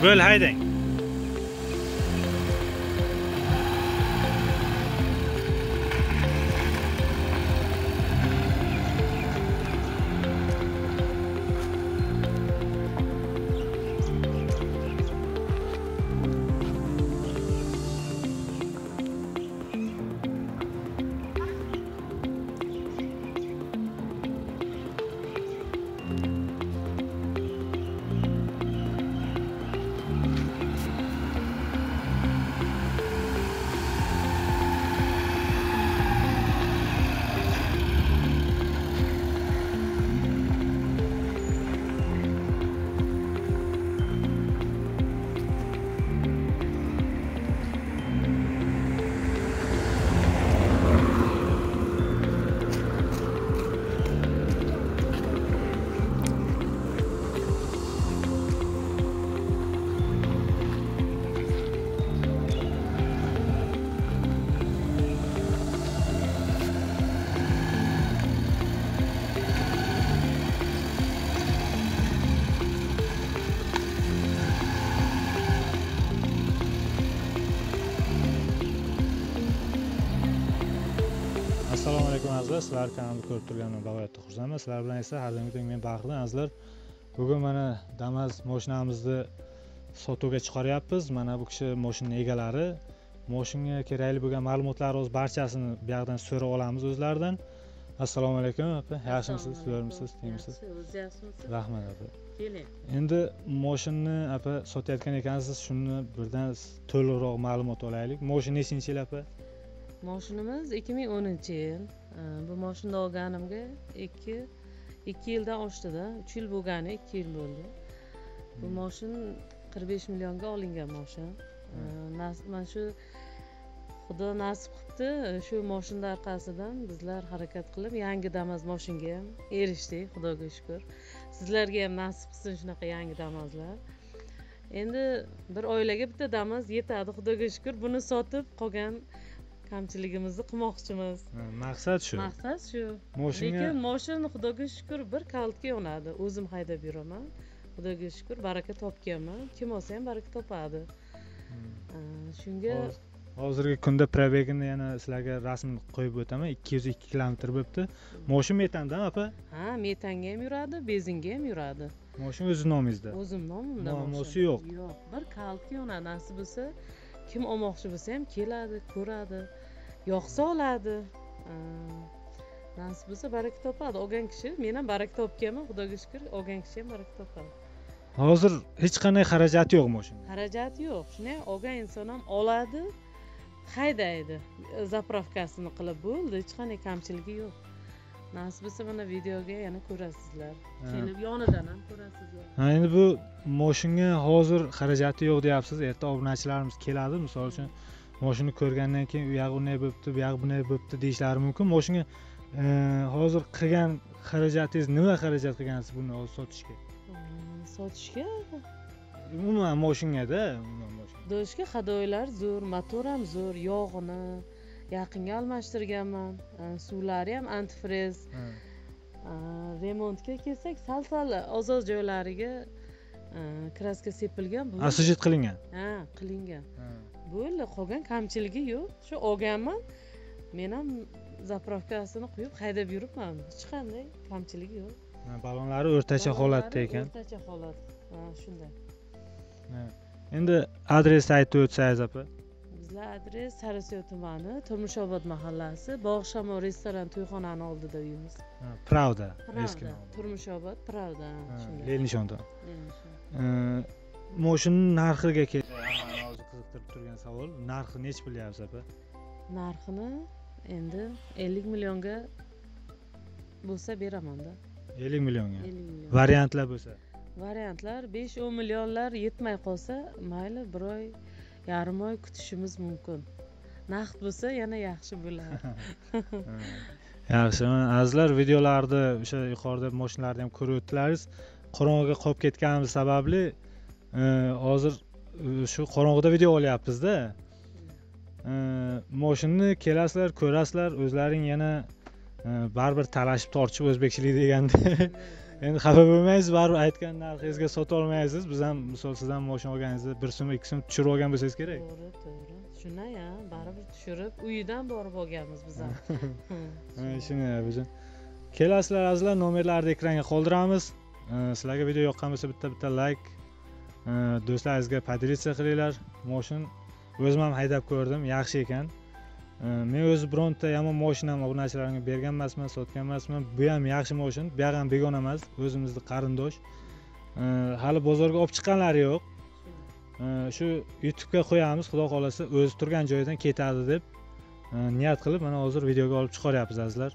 Bo'l, haydang. Assalomu alaykum azizlar, sizlar kanalni ko'rib turganimdan bag'oyatda xursandman. Sizlar bilan esa har doimgidek men Baxtli azizlar. Bugun mana Damas mashinamizni sotuvga chiqaryapmiz. Mana bu kishi mashinaning egalari. Mashinaga kerakli bo'lgan ma'lumotlarimiz barchasini bu yerdan so'rab olamiz o'zlaridan. Assalomu alaykum opa, yaxshimisiz, sizlarmisiz, tengmisiz? O'zi yaxshimisiz? Rahmat opa. Keling. Endi mashinani opa sotayotgan ekansiz, shuni birdan to'liqroq ma'lumot olaylik. Mashina nechinchi yil opa? Mashinamiz 2010-yil. Bu mashinani olganimga 2 yildan oshdida, 3 yil bo'lgani 2 yil bo'ldi. Bu mashin 45 millionga olingan mashin. Mana shu Xudo nasib qilibdi, shu mashina orqasidan bizlar harakat qilib yangi Damas mashinga ham erishdik, Xudoga shukr. Sizlarga ham nasib qilsin shunaqa yangi Damaslar. Endi bir oilaga bitta Damas yetadi, Xudoga shukr. Buni sotib qolgan kamchiligimizni qilmoqchimiz. Maqsad shu. Maqsad shu. Lekin mashina Xudoga shukr bir kaltga yonadi. O'zim haydab yuraman. Xudoga shukr baraka topganman. Kim olsa ham baraka topadi. Shunga hozirgi kunda probegini yana sizlarga rasmini qo'yib o'taman. 202 kilometr bo'libdi. Mashina metandan opa? Ha, metanga ham yuradi, benzinga ham yuradi. Mashina o'z nomingizda. O'zim nomimda. Muammosi yo'q. Yo'q, bir kaltga yonadi. Nasib bo'lsa, kim olmoqchi bo'lsa ham keladi, ko'radi. Yoqsa oladi. Nasib bo'lsa baraka topadi. Olgan kishi, men ham baraka topganman, Xudoga shukr, olgan kishi ham baraka topadi. Hozir hech qanday xarajati yo'q mashina. Xarajati yo'q. Shuni olgan inson ham oladi, haydaydi. Zapravkasini qilib bo'ldi, hech qanday kamchiligi yo'q. Nasib bo'lsa mana videoga yana ko'rasizlar. Kelib yonidan ham ko'rasizlar. Ha, endi bu mashinaga hozir xarajati yo'q deyapsiz. Erta obunachilarimiz keladi, misol uchun mashina ko'rgandan keyin u yoq bunday bo'libdi, bu yoq bunday bo'libdi deyishlari mumkin. Mashinaga hozir qilgan xarajatingiz nima xarajat qilgansiz buni hozir sotishga? Sotishga? Umuman mashinaga-da, Do'shga hadoylar zo'r, motor ham zo'r, yog'ini yaqinga almashtirganman. Suvlari ham antifriz. Remontga kelsak, sal ozoz joylariga kraska sepilgan. Asijit qilingan. Ha, qilingan. Bo'ldi, qolgan kamchiligi yo'q. Shu olganman. Men ham zapravkasini quyib haydab yuribman. Hech qanday kamchiligi yo'q. Balonlari o'rtacha holatda ekan. O'rtacha holat. Shunday. Endi adresni aytib o'tsangiz opa. Bizlar adres Sariosiyo tumani, Turmushobod mahallasi, Bog'shamol restoran to'yxonani oldida uyimiz. Pravda, eski nom. Turmushobod, Pravda, shunday. Lelnishonda. Mashinaning narxiga hozir qiziqtirib turgan savol, narxi nech bilyapsiz opa? Narxini endi 50 millionga bo'lsa beraman-da. 50 millionga. 50 million. Variantlar bo'lsa? Variantlar 5-10 millionlar yetmay qolsa, mayli, bir oy, yarim oy kutishimiz mumkin. Naqd bo'lsa yana yaxshi bo'ladi. Yaxshi, azizlar, videolarda o'sha yuqorida mashinalarni ham ko'rib o'tdilaringiz. Qorong'iga qolib ketganimiz sababli hozir shu qorong'ida video olyapmiz-da. Mashinani kelasizlar, ko'rasizlar, o'zlaring yana baribir talashib tortishib o'zbekchilik deganda endi xafa bo'lmaysiz, baribir aytgan narxingizga sota olmaysiz. Biz ham misol sizdan moshina olganingizda 1 so'm 2 so'm tushirib olgan bo'lsangiz kerak. To'g'ri. Shunday ya, baribir tushirib uyidan borib olganmiz biz ham. Shuni bizim. Kelasizlar azizlar, nomerlarni ekranga qoldiramiz. Sizlarga video yoqqan bo'lsa bitta like, do'stlaringizga podelиться qilinglar. Moshin o'zim ham haydab ko'rdim, yaxshi ekan. Men o'zi bironta yomon mashinam obunachilarimga bergan emasman, sotgan emasman. Bu ham yaxshi mashin, bu ham begona emas, o'zimizning qarindosh. Hali bozorga olib chiqqanlari yo'q. Shu YouTube'ga qo'yamiz, xudo xolasa o'zi turgan joyidan ketadi deb niyat qilib mana hozir videoga olib chiqaryapmiz azizlar.